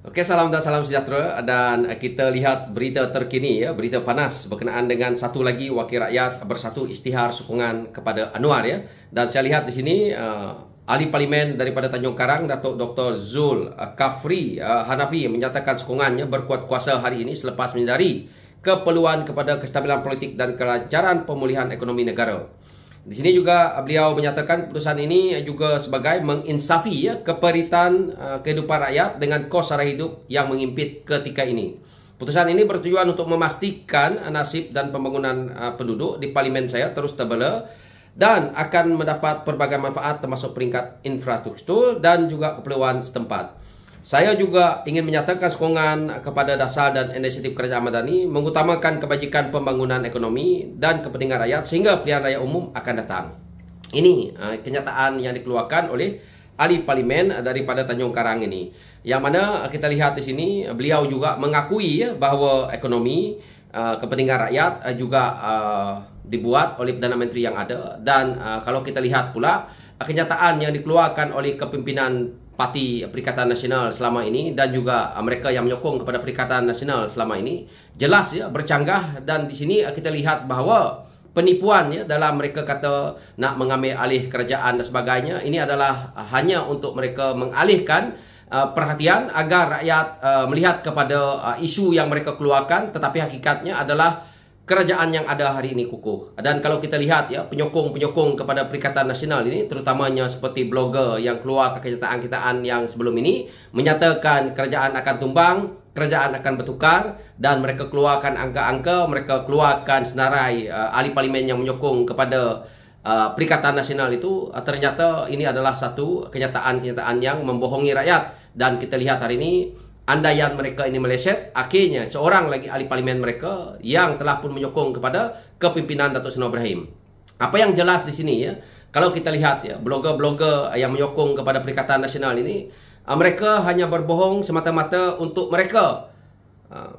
Oke, salam dan salam sejahtera, dan kita lihat berita terkini, ya, berita panas berkenaan dengan satu lagi wakil rakyat bersatu isytihar sokongan kepada Anwar, ya. Dan saya lihat di sini ahli parlimen daripada Tanjung Karang, Datuk Dr. Zul Kafri Hanafi menyatakan sokongannya berkuat kuasa hari ini selepas menyadari keperluan kepada kestabilan politik dan kelancaran pemulihan ekonomi negara. Di sini juga beliau menyatakan keputusan ini juga sebagai menginsafi, ya, keperitan kehidupan rakyat dengan kos sara hidup yang mengimpit ketika ini. Putusan ini bertujuan untuk memastikan nasib dan pembangunan penduduk di parlimen saya terus terbela dan akan mendapat pelbagai manfaat termasuk peringkat infrastruktur dan juga keperluan setempat. Saya juga ingin menyatakan sokongan kepada dasar dan inisiatif kerajaan Madani mengutamakan kebajikan pembangunan ekonomi dan kepentingan rakyat sehingga pilihan raya umum akan datang. Ini kenyataan yang dikeluarkan oleh ahli parlimen daripada Tanjung Karang ini. Yang mana kita lihat di sini beliau juga mengakui, ya, bahawa ekonomi kepentingan rakyat juga dibuat oleh Perdana Menteri yang ada. Dan kalau kita lihat pula kenyataan yang dikeluarkan oleh kepimpinan Parti Perikatan Nasional selama ini dan juga mereka yang menyokong kepada Perikatan Nasional selama ini jelas, ya, bercanggah. Dan di sini kita lihat bahawa penipuan, ya, dalam mereka kata nak mengambil alih kerajaan dan sebagainya, ini adalah hanya untuk mereka mengalihkan perhatian agar rakyat melihat kepada isu yang mereka keluarkan, tetapi hakikatnya adalah kerajaan yang ada hari ini kukuh. Dan kalau kita lihat, ya, penyokong-penyokong kepada Perikatan Nasional ini, terutamanya seperti blogger yang keluar kenyataan-kenyataan yang sebelum ini menyatakan kerajaan akan tumbang, kerajaan akan bertukar, dan mereka keluarkan angka-angka, mereka keluarkan senarai ahli parlimen yang menyokong kepada Perikatan Nasional itu, ternyata ini adalah satu kenyataan-kenyataan yang membohongi rakyat. Dan kita lihat hari ini andaian mereka ini meleset, akhirnya seorang lagi ahli parlimen mereka yang telah pun menyokong kepada kepimpinan Datuk Seri Ibrahim. Apa yang jelas di sini, ya, kalau kita lihat, ya, blogger-blogger yang menyokong kepada Perikatan Nasional ini, mereka hanya berbohong semata-mata untuk mereka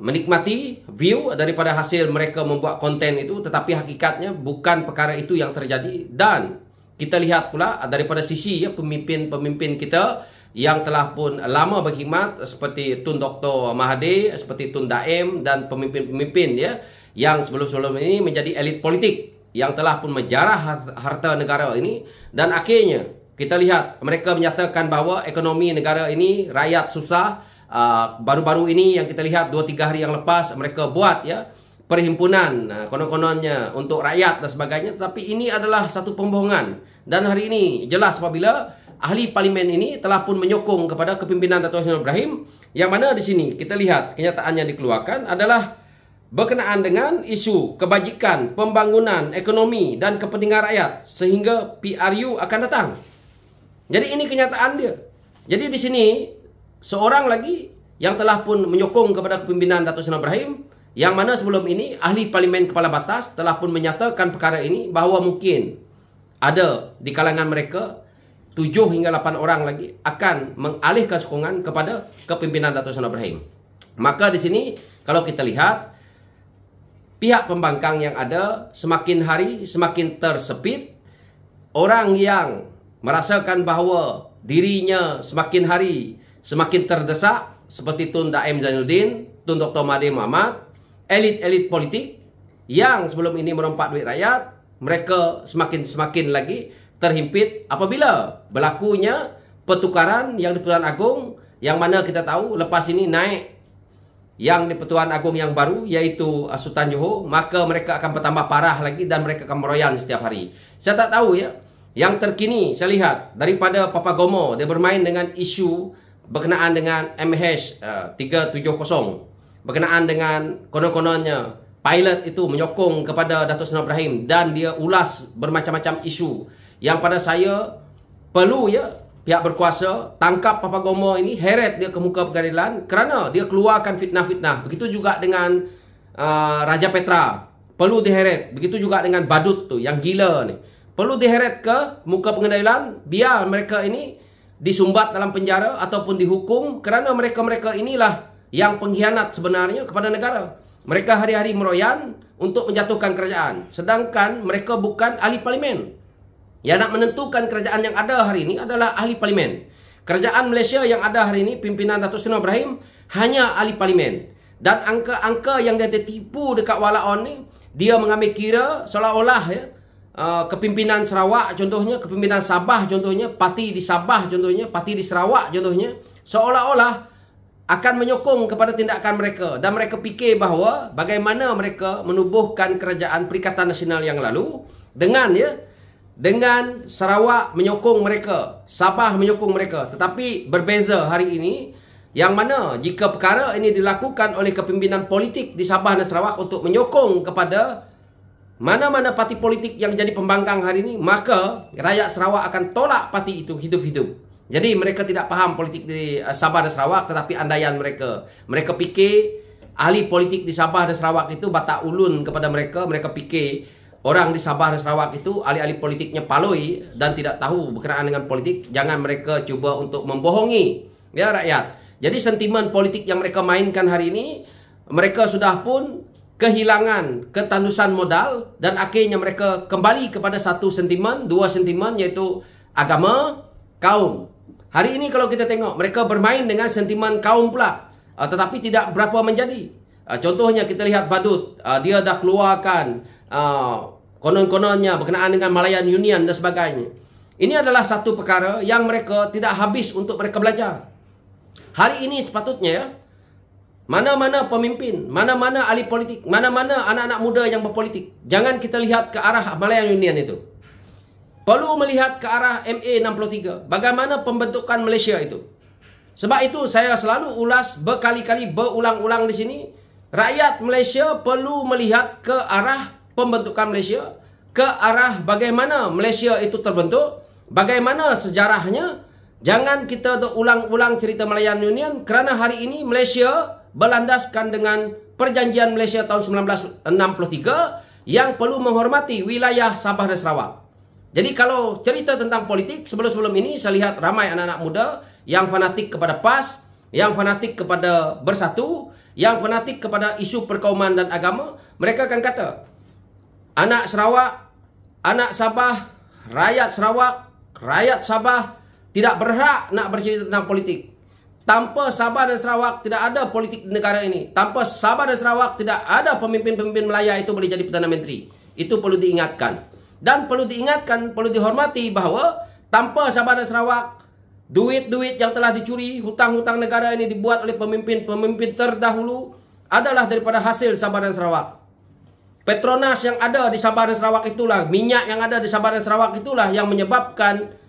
menikmati view daripada hasil mereka membuat konten itu, tetapi hakikatnya bukan perkara itu yang terjadi. Dan kita lihat pula daripada sisi, ya, pemimpin-pemimpin kita yang telah pun lama berkhidmat seperti Tun Dr. Mahathir, seperti Tun Daim dan pemimpin-pemimpin, ya, yang sebelum-sebelum ini menjadi elit politik yang telah pun menjarah harta negara ini. Dan akhirnya kita lihat mereka menyatakan bahawa ekonomi negara ini rakyat susah. Baru-baru ini yang kita lihat 2-3 hari yang lepas mereka buat, ya, perhimpunan konon-kononnya untuk rakyat dan sebagainya, tapi ini adalah satu pembohongan. Dan hari ini jelas apabila ahli parlimen ini telah pun menyokong kepada kepimpinan Datuk Seri Ibrahim, yang mana di sini kita lihat kenyataan yang dikeluarkan adalah berkenaan dengan isu kebajikan, pembangunan, ekonomi dan kepentingan rakyat sehingga PRU akan datang. Jadi ini kenyataan dia. Jadi di sini seorang lagi yang telah pun menyokong kepada kepimpinan Datuk Seri Ibrahim, yang mana sebelum ini ahli parlimen kepala batas telah pun menyatakan perkara ini bahawa mungkin ada di kalangan mereka 7 hingga 8 orang lagi akan mengalihkan sokongan kepada kepimpinan Datuk Seri Ibrahim. Maka di sini kalau kita lihat pihak pembangkang yang ada semakin hari semakin tersepit. Orang yang merasakan bahawa dirinya semakin hari semakin terdesak seperti Tun Daim Zainuddin, Tun Dr. Mahathir Mohamad, elit-elit politik yang sebelum ini merompak duit rakyat, mereka semakin lagi terhimpit apabila berlakunya pertukaran yang di Pertuan Agong, yang mana kita tahu lepas ini naik yang di Pertuan Agong yang baru iaitu Sultan Johor, maka mereka akan bertambah parah lagi dan mereka akan meroyan setiap hari. Saya tak tahu, ya, yang terkini saya lihat daripada Papa Gomo, dia bermain dengan isu berkenaan dengan MH370, berkenaan dengan konon-kononnya pilot itu menyokong kepada Datuk Seri Ibrahim, dan dia ulas bermacam-macam isu yang pada saya perlu, ya, pihak berkuasa tangkap Papa Gomo ini, heret dia ke muka pengadilan kerana dia keluarkan fitnah-fitnah. Begitu juga dengan Raja Petra, perlu diheret. Begitu juga dengan Badut tu yang gila ni, perlu diheret ke muka pengadilan biar mereka ini disumbat dalam penjara ataupun dihukum, kerana mereka-mereka inilah yang pengkhianat sebenarnya kepada negara. Mereka hari-hari meroyan untuk menjatuhkan kerajaan, sedangkan mereka bukan ahli parlimen. Yang nak menentukan kerajaan yang ada hari ini adalah ahli parlimen. Kerajaan Malaysia yang ada hari ini, pimpinan Datuk Seri Ibrahim, hanya ahli parlimen. Dan angka-angka yang dia tertipu dekat Walaon ni, dia mengambil kira seolah-olah ya, kepimpinan Sarawak contohnya, kepimpinan Sabah contohnya, parti di Sabah contohnya, parti di Sarawak contohnya, seolah-olah akan menyokong kepada tindakan mereka. Dan mereka fikir bahawa bagaimana mereka menubuhkan kerajaan Perikatan Nasional yang lalu dengan Sarawak menyokong mereka, Sabah menyokong mereka. Tetapi berbeza hari ini, yang mana jika perkara ini dilakukan oleh kepimpinan politik di Sabah dan Sarawak untuk menyokong kepada mana-mana parti politik yang jadi pembangkang hari ini, maka rakyat Sarawak akan tolak parti itu hidup-hidup. Jadi mereka tidak faham politik di Sabah dan Sarawak, tetapi andaian mereka. Mereka fikir ahli politik di Sabah dan Sarawak itu batak ulun kepada mereka. Mereka fikir orang di Sabah dan Sarawak itu ahli-ahli politiknya paloi dan tidak tahu berkenaan dengan politik. Jangan mereka cuba untuk membohongi ya rakyat. Jadi sentimen politik yang mereka mainkan hari ini, mereka sudah pun kehilangan ketandusan modal dan akhirnya mereka kembali kepada satu sentimen, dua sentimen, iaitu agama, kaum. Hari ini kalau kita tengok, mereka bermain dengan sentimen kaum pula, tetapi tidak berapa menjadi. Contohnya kita lihat Badut, dia dah keluarkan konon-kononnya berkenaan dengan Malayan Union dan sebagainya. Ini adalah satu perkara yang mereka tidak habis untuk mereka belajar. Hari ini sepatutnya ya, mana-mana pemimpin, mana-mana ahli politik, mana-mana anak-anak muda yang berpolitik, jangan kita lihat ke arah Malayan Union itu. Perlu melihat ke arah MA63. Bagaimana pembentukan Malaysia itu. Sebab itu saya selalu ulas berkali-kali, berulang-ulang di sini. Rakyat Malaysia perlu melihat ke arah pembentukan Malaysia, ke arah bagaimana Malaysia itu terbentuk, bagaimana sejarahnya. Jangan kita ulang-ulang cerita Malayan Union, kerana hari ini Malaysia berlandaskan dengan Perjanjian Malaysia tahun 1963 yang perlu menghormati wilayah Sabah dan Sarawak. Jadi kalau cerita tentang politik, sebelum-sebelum ini saya lihat ramai anak-anak muda yang fanatik kepada PAS, yang fanatik kepada Bersatu, yang fanatik kepada isu perkauman dan agama. Mereka akan kata, anak Sarawak, anak Sabah, rakyat Sarawak, rakyat Sabah tidak berhak nak bercerita tentang politik. Tanpa Sabah dan Sarawak tidak ada politik di negara ini. Tanpa Sabah dan Sarawak tidak ada pemimpin-pemimpin Melaya itu boleh jadi Perdana Menteri. Itu perlu diingatkan. Dan perlu diingatkan, perlu dihormati bahawa tanpa Sabah dan Sarawak, duit-duit yang telah dicuri, hutang-hutang negara ini dibuat oleh pemimpin-pemimpin terdahulu adalah daripada hasil Sabah dan Sarawak. Petronas yang ada di Sabah dan Sarawak itulah, minyak yang ada di Sabah dan Sarawak itulah yang menyebabkan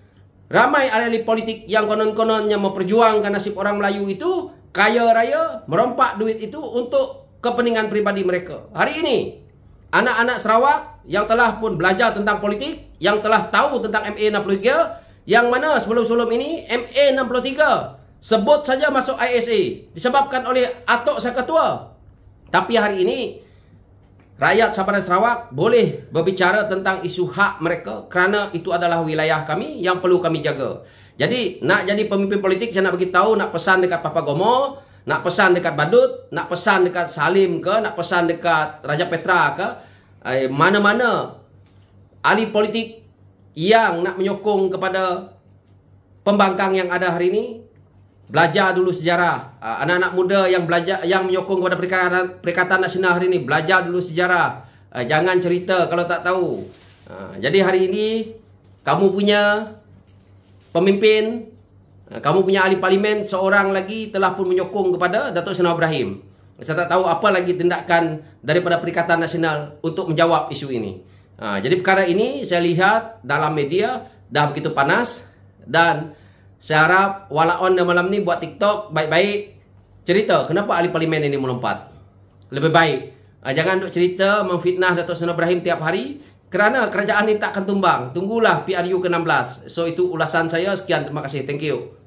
ramai ahli politik yang konon-kononnya memperjuangkan nasib orang Melayu itu kaya raya, merompak duit itu untuk kepentingan pribadi mereka. Hari ini, anak-anak Sarawak yang telah pun belajar tentang politik, yang telah tahu tentang MA63, yang mana sebelum-sebelum ini MA63 sebut saja masuk ISA disebabkan oleh atok sang ketua. Tapi hari ini rakyat Sabah dan Sarawak boleh berbicara tentang isu hak mereka kerana itu adalah wilayah kami yang perlu kami jaga. Jadi nak jadi pemimpin politik, saya nak beritahu, nak pesan dekat Papa Gomo, nak pesan dekat Badut, nak pesan dekat Salim ke, nak pesan dekat Raja Petra ke, mana-mana ahli politik yang nak menyokong kepada pembangkang yang ada hari ini, belajar dulu sejarah. Anak-anak muda yang belajar, yang menyokong kepada Perikatan Nasional hari ini, belajar dulu sejarah. Jangan cerita kalau tak tahu. Jadi hari ini kamu punya pemimpin, kamu punya ahli parlimen seorang lagi telah pun menyokong kepada Datuk Seri Ibrahim. Saya tak tahu apa lagi tindakan daripada Perikatan Nasional untuk menjawab isu ini. Jadi perkara ini saya lihat dalam media dah begitu panas, dan saya harap Walaon malam ni buat TikTok baik-baik, cerita kenapa ahli parlimen ini melompat. Lebih baik jangan duk cerita memfitnah Datuk Seri Ibrahim tiap hari, kerana kerajaan ini tak akan tumbang. Tunggulah PRU ke-16. So itu ulasan saya. Sekian, terima kasih. Thank you.